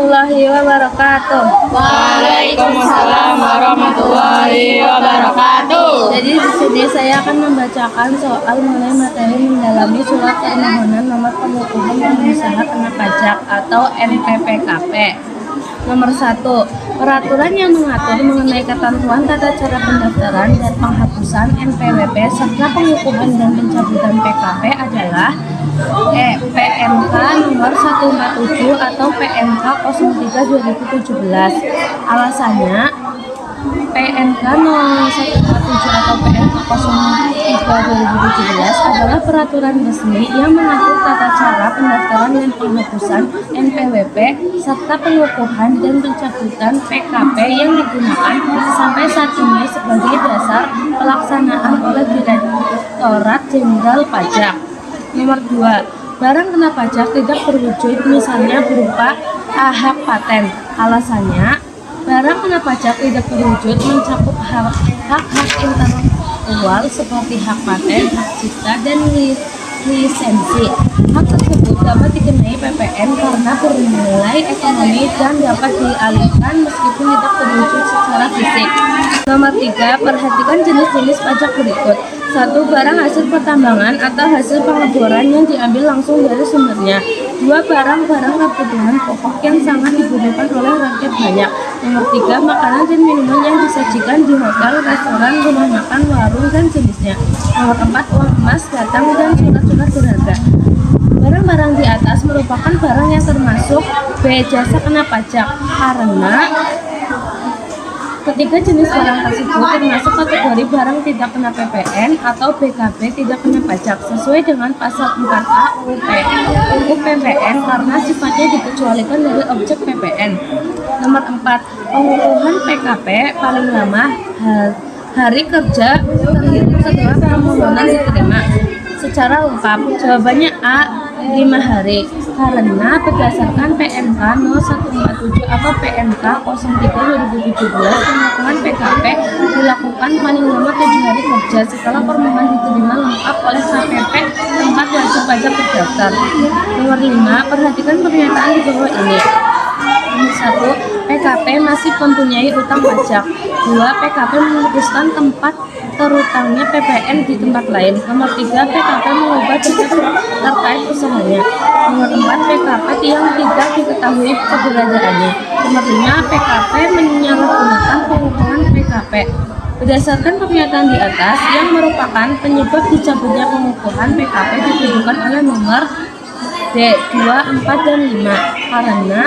warahmatullahi wabarakatuh. Waalaikumsalam warahmatullahi wabarakatuh. Jadi di sini saya akan membacakan soal mengenai materi mendalami surat permohonan nomor pengukuhan pengusaha kena pajak atau NPPKP. Nomor 1. Peraturan yang mengatur mengenai ketentuan tata cara pendaftaran dan penghapusan NPWP serta pengukuhan dan pencabutan PKP adalah PMK nomor 147 atau PMK 03/2017. Alasannya PMK 0147 atau PMK 03/2017 adalah peraturan resmi yang mengatur tata cara pendaftaran dan penghapusan NPWP serta pengukuhan dan pencabutan PKP yang digunakan sampai saat ini sebagai dasar pelaksanaan oleh Direktorat Jenderal Pajak. Nomor 2. Barang kena pajak tidak terwujud misalnya berupa hak paten. Alasannya barang kena pajak tidak terwujud mencakup hak-hak intelektual seperti hak paten, hak cipta, dan lisensi. Hak tersebut dapat dikenai PPN karena bernilai ekonomi dan dapat dialihkan meskipun tidak terwujud secara fisik. Nomor 3. Perhatikan jenis-jenis pajak berikut. 1. Barang hasil pertambangan atau hasil pengeboran yang diambil langsung dari sumbernya. 2. Barang-barang kebutuhan pokok yang sangat dibutuhkan oleh rakyat banyak. Nomor 3. Makanan dan minuman yang disajikan di hotel, restoran, rumah makan, warung, dan jenisnya. Nomor 4. Uang emas, datang, dan surat-surat berharga. Barang-barang di atas merupakan barang yang termasuk jasa kena pajak karena ketiga jenis barang tersebut termasuk kategori barang tidak kena PPN atau BKP tidak kena pajak sesuai dengan pasal 4A UU PPN karena sifatnya dikecualikan dari objek PPN. Nomor 4. Pengukuhan PKP paling lama hari kerja terhitung setelah permohonan diterima secara lengkap. Jawabannya A. 5 hari karena berdasarkan PMK 0147 atau PMK 03/2017 pengukuhan PKP dilakukan paling lama 7 hari kerja setelah permohonan diterima lengkap oleh KPP tempat wajib pajak terdaftar. Nomor 5. Perhatikan pernyataan di bawah ini. Nomor 1. PKP masih mempunyai utang pajak. 2. PKP memutuskan tempat terutangnya PPN di tempat lain. Nomor 3. PKP mengubah data terkait usahanya. Nomor 4. PKP yang tidak diketahui keberadaannya. Nomor 5. PKP menyalahgunakan pengukuhan PKP. Berdasarkan pernyataan di atas yang merupakan penyebab dicabutnya pengukuhan PKP ditujukan oleh nomor D, 2, 4, dan 5 karena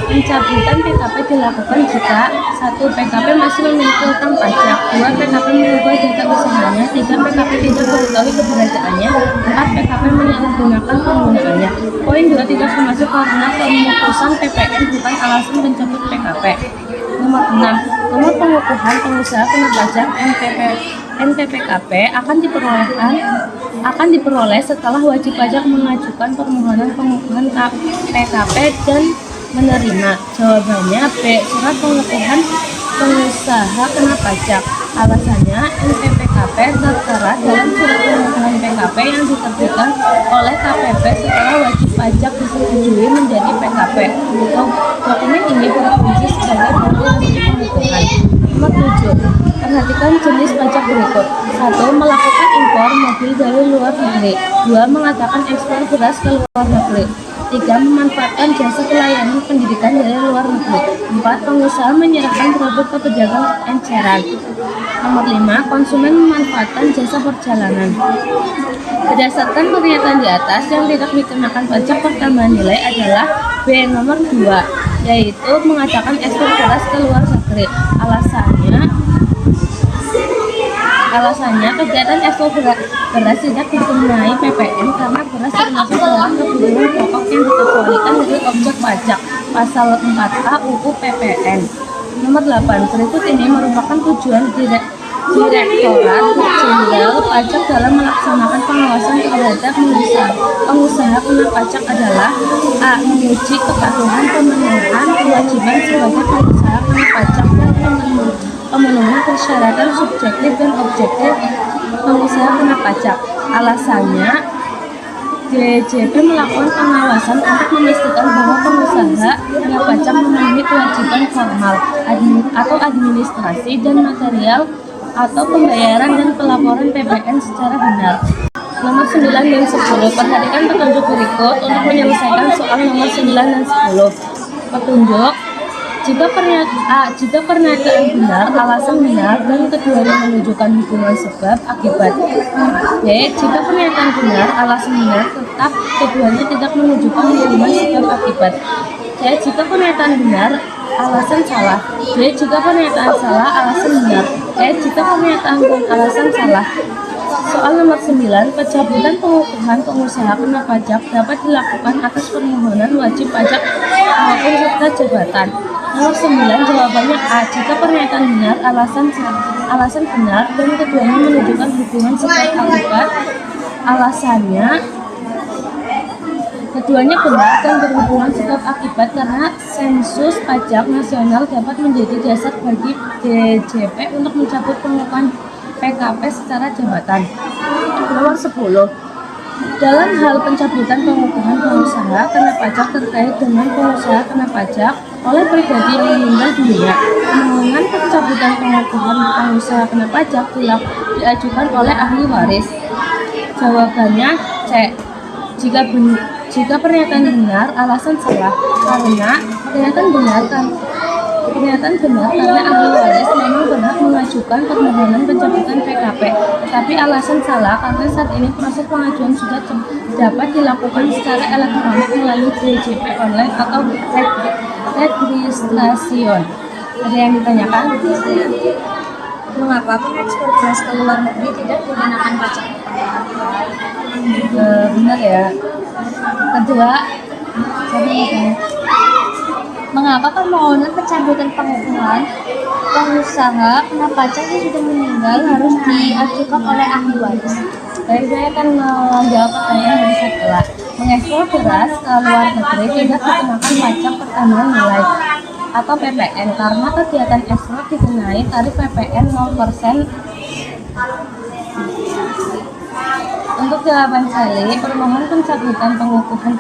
pencabutan PKP dilakukan jika 1. PKP masih memiliki utang pajak. 2. PKP mengubah data usahanya. 3. PKP tidak mengetahui keberadaannya. 4. PKP menyalahgunakan penggunaannya. Poin 2 tidak termasuk karena pemutusan PPN bukan alasan pencabut PKP. Nomor 6. Nomor pengukuhan pengusaha kena pajak NPPKP akan diperoleh setelah wajib pajak mengajukan permohonan pengukuhan PKP dan menerima. Jawabannya B. Surat pengukuhan pengusaha kena pajak. Alasannya NPPKP tertera dalam surat pengukuhan PKP yang diterbitkan oleh KPP setelah wajib pajak disetujui menjadi PKP. Dokumen ini berfungsi sebagai bukti resmi pengukuhan. Nomor 7. Perhatikan jenis pajak berikut. 1. Melakukan impor mobil dari luar negeri. 2. Mengadakan ekspor beras ke luar negeri. 3. Memanfaatkan jasa pelayanan pendidikan dari luar negeri. 4. Pengusaha menyerahkan produk ke pedagang eceran. Nomor 5. Konsumen memanfaatkan jasa perjalanan. Berdasarkan pernyataan di atas yang tidak dikenakan pajak pertambahan nilai adalah B. Nomor 2, yaitu mengadakan ekspor beras ke luar negeri. Alasannya kegiatan ekspor beras tidak dikenai PPN karena beras termasuk dalam kebutuhan pokok yang dikecualikan dari objek pajak pasal 4A UU PPN. Nomor 8. Berikut ini merupakan tujuan Direktorat Jenderal Pajak dalam melaksanakan pengawasan terhadap pengusaha kena pajak adalah A. Menguji kepatuhan pemenuhan kewajiban sebagai pengusaha kena pajak dan pemenuhan persyaratan subjektif dan objektif pengusaha kena pajak. Alasannya DJP melakukan pengawasan untuk memastikan bahwa pengusaha yang pajak memenuhi kewajiban formal atau administrasi dan material atau pembayaran dan pelaporan PPN secara benar. Nomor 9 dan 10. Perhatikan petunjuk berikut untuk menyelesaikan soal nomor 9 dan 10. Petunjuk: jika pernyataan benar, alasan benar, dan keduanya menunjukkan hubungan sebab akibat. B. Jika pernyataan benar, alasan benar, tetap keduanya tidak menunjukkan hubungan sebab akibat. C. Jika pernyataan benar, alasan salah. D. Jika pernyataan salah, alasan benar. E. Jika pernyataan dan alasan salah. Soal nomor 9, pencabutan pengukuhan pengusaha kena pajak dapat dilakukan atas permohonan wajib pajak maupun serta jabatan. Nomor 9, jawabannya A. Jika pernyataan benar, alasan benar, dan keduanya menunjukkan hubungan sebab akibat. Alasannya keduanya benar dan berhubungan sebab akibat karena sensus pajak nasional dapat menjadi dasar bagi DJP untuk mencabut pengukuhan PKP secara jabatan. Nomor 10. Dalam hal pencabutan pengukuhan pengusaha kena pajak terkait dengan pengusaha kena pajak oleh pribadi yang meninggal dunia, permohonan pencabutan pengukuhan pengusaha kena pajak diajukan oleh ahli waris. Jawabannya C. Jika pernyataan benar, alasan salah karena pernyataan benar karena ahli waris memang berhak mengajukan permohonan pencabutan PKP, tetapi alasan salah karena saat ini proses pengajuan sudah dapat dilakukan secara elektronik melalui DJP online atau registrasyon. Ada yang ditanyakan? Mengapa pengekspor beras ke luar negeri tidak dikenakan pajak? Benar ya. Kedua, Mengapa permohonan pencabutan pengukuhan pengusaha kena pajak yang sudah meninggal harus diajukan oleh ahli waris? baik, saya akan menjawab pertanyaan dari setelah. Mengekspor beras ke luar negeri tidak dikenakan pajak pertambahan nilai atau PPN karena kegiatan ekspor dikenai tarif PPN 0%. Untuk jawaban Sally, permohonan pencabutan pengukuhan